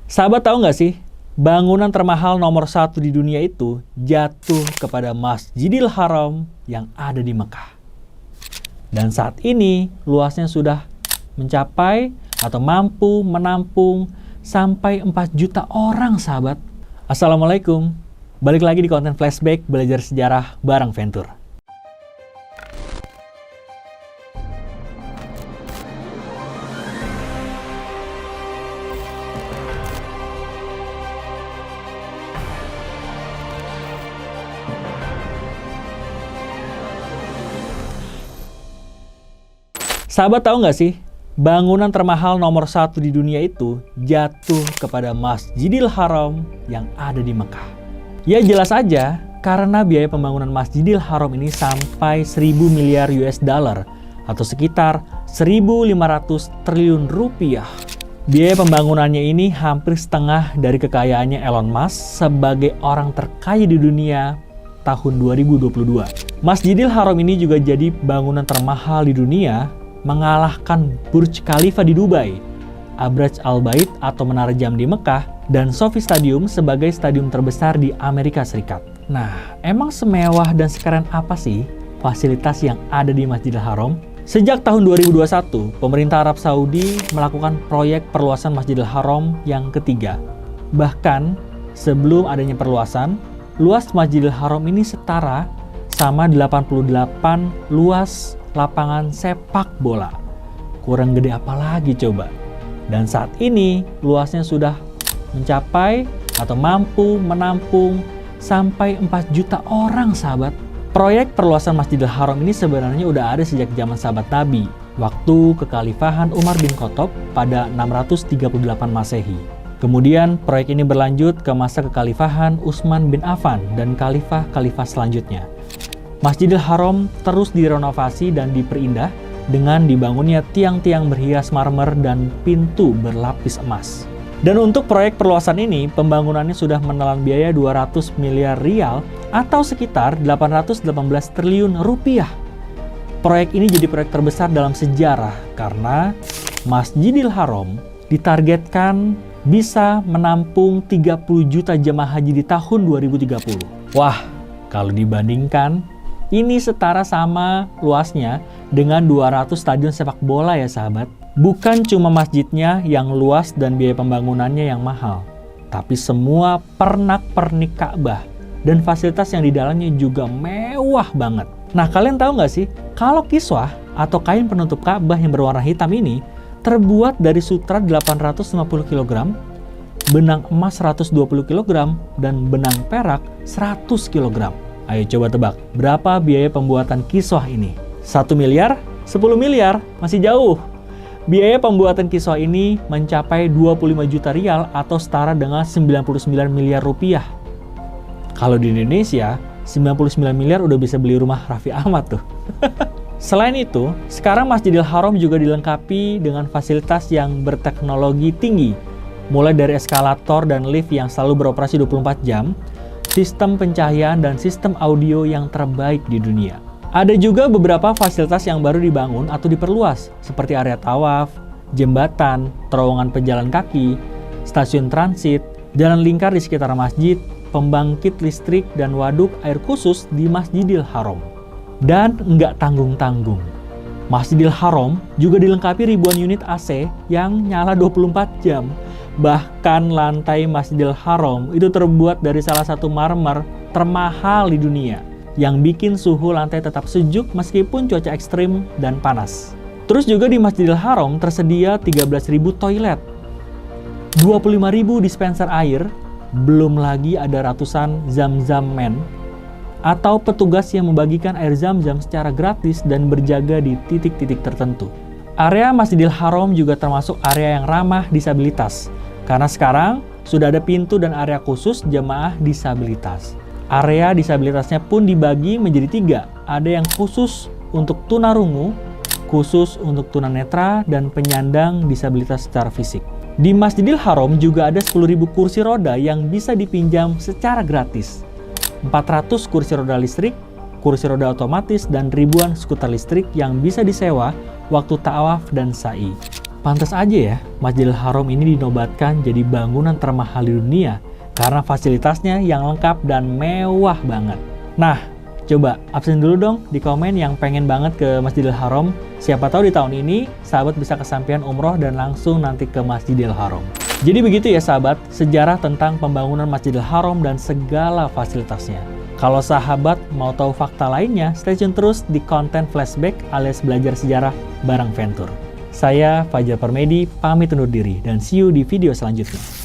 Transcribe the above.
Sahabat tahu nggak sih, bangunan termahal nomor satu di dunia itu jatuh kepada Masjidil Haram yang ada di Mekah. Dan saat ini luasnya sudah mencapai atau mampu menampung sampai 4 juta orang, sahabat. Assalamualaikum, balik lagi di konten flashback belajar sejarah bareng Ventur. Sahabat tahu nggak sih, bangunan termahal nomor satu di dunia itu jatuh kepada Masjidil Haram yang ada di Mekah. Ya jelas aja, karena biaya pembangunan Masjidil Haram ini sampai 1.000 miliar US dollar atau sekitar 1.500 triliun rupiah. Biaya pembangunannya ini hampir setengah dari kekayaannya Elon Musk sebagai orang terkaya di dunia tahun 2022. Masjidil Haram ini juga jadi bangunan termahal di dunia, mengalahkan Burj Khalifa di Dubai, Abraj Al Bait atau Menara Jam di Mekah, dan SoFi Stadium sebagai stadium terbesar di Amerika Serikat. Nah, emang semewah dan sekeren apa sih fasilitas yang ada di Masjidil Haram? Sejak tahun 2021, pemerintah Arab Saudi melakukan proyek perluasan Masjidil Haram yang ketiga. Bahkan, sebelum adanya perluasan, luas Masjidil Haram ini setara sama 88 luas lapangan sepak bola. Kurang gede apa lagi coba? Dan saat ini luasnya sudah mencapai atau mampu menampung sampai 4 juta orang, sahabat. Proyek perluasan Masjidil Haram ini sebenarnya udah ada sejak zaman sahabat Nabi, waktu kekhalifahan Umar bin Khattab pada 638 Masehi. Kemudian proyek ini berlanjut ke masa kekhalifahan Utsman bin Affan dan khalifah-khalifah selanjutnya. Masjidil Haram terus direnovasi dan diperindah dengan dibangunnya tiang-tiang berhias marmer dan pintu berlapis emas. Dan untuk proyek perluasan ini, pembangunannya sudah menelan biaya 200 miliar rial atau sekitar 818 triliun rupiah. Proyek ini jadi proyek terbesar dalam sejarah karena Masjidil Haram ditargetkan bisa menampung 30 juta jemaah haji di tahun 2030. Wah, kalau dibandingkan, ini setara sama luasnya dengan 200 stadion sepak bola ya sahabat. Bukan cuma masjidnya yang luas dan biaya pembangunannya yang mahal, tapi semua pernak-pernik Ka'bah dan fasilitas yang di dalamnya juga mewah banget. Nah, kalian tahu nggak sih, kalau kiswah atau kain penutup Ka'bah yang berwarna hitam ini terbuat dari sutra 850 kg, benang emas 120 kg, dan benang perak 100 kg. Ayo coba tebak, berapa biaya pembuatan kiswah ini? 1 miliar? 10 miliar? Masih jauh. Biaya pembuatan kiswah ini mencapai 25 juta rial atau setara dengan 99 miliar rupiah. Kalau di Indonesia, 99 miliar udah bisa beli rumah Raffi Ahmad tuh. Selain itu, sekarang Masjidil Haram juga dilengkapi dengan fasilitas yang berteknologi tinggi, mulai dari eskalator dan lift yang selalu beroperasi 24 jam, sistem pencahayaan dan sistem audio yang terbaik di dunia. Ada juga beberapa fasilitas yang baru dibangun atau diperluas, seperti area tawaf, jembatan, terowongan pejalan kaki, stasiun transit, jalan lingkar di sekitar masjid, pembangkit listrik, dan waduk air khusus di Masjidil Haram. Dan nggak tanggung-tanggung, Masjidil Haram juga dilengkapi ribuan unit AC yang nyala 24 jam. Bahkan lantai Masjidil Haram itu terbuat dari salah satu marmer termahal di dunia yang bikin suhu lantai tetap sejuk meskipun cuaca ekstrim dan panas. Terus juga di Masjidil Haram tersedia 13.000 toilet, 25.000 dispenser air, belum lagi ada ratusan Zam-Zam Man atau petugas yang membagikan air Zam-Zam secara gratis dan berjaga di titik-titik tertentu. Area Masjidil Haram juga termasuk area yang ramah disabilitas, karena sekarang sudah ada pintu dan area khusus jemaah disabilitas. Area disabilitasnya pun dibagi menjadi 3. Ada yang khusus untuk tunarungu, khusus untuk tunanetra, dan penyandang disabilitas secara fisik. Di Masjidil Haram juga ada 10.000 kursi roda yang bisa dipinjam secara gratis. 400 kursi roda listrik, kursi roda otomatis, dan ribuan skuter listrik yang bisa disewa waktu ta'awaf dan sa'i. Pantas aja ya, Masjidil Haram ini dinobatkan jadi bangunan termahal di dunia karena fasilitasnya yang lengkap dan mewah banget. Nah, coba absen dulu dong di komen yang pengen banget ke Masjidil Haram. Siapa tahu di tahun ini sahabat bisa kesampean umroh dan langsung nanti ke Masjidil Haram. Jadi begitu ya sahabat, sejarah tentang pembangunan Masjidil Haram dan segala fasilitasnya. Kalau sahabat mau tahu fakta lainnya, stay tune terus di konten flashback alias belajar sejarah bareng Ventur. Saya Fajar Permedi, pamit undur diri dan see you di video selanjutnya.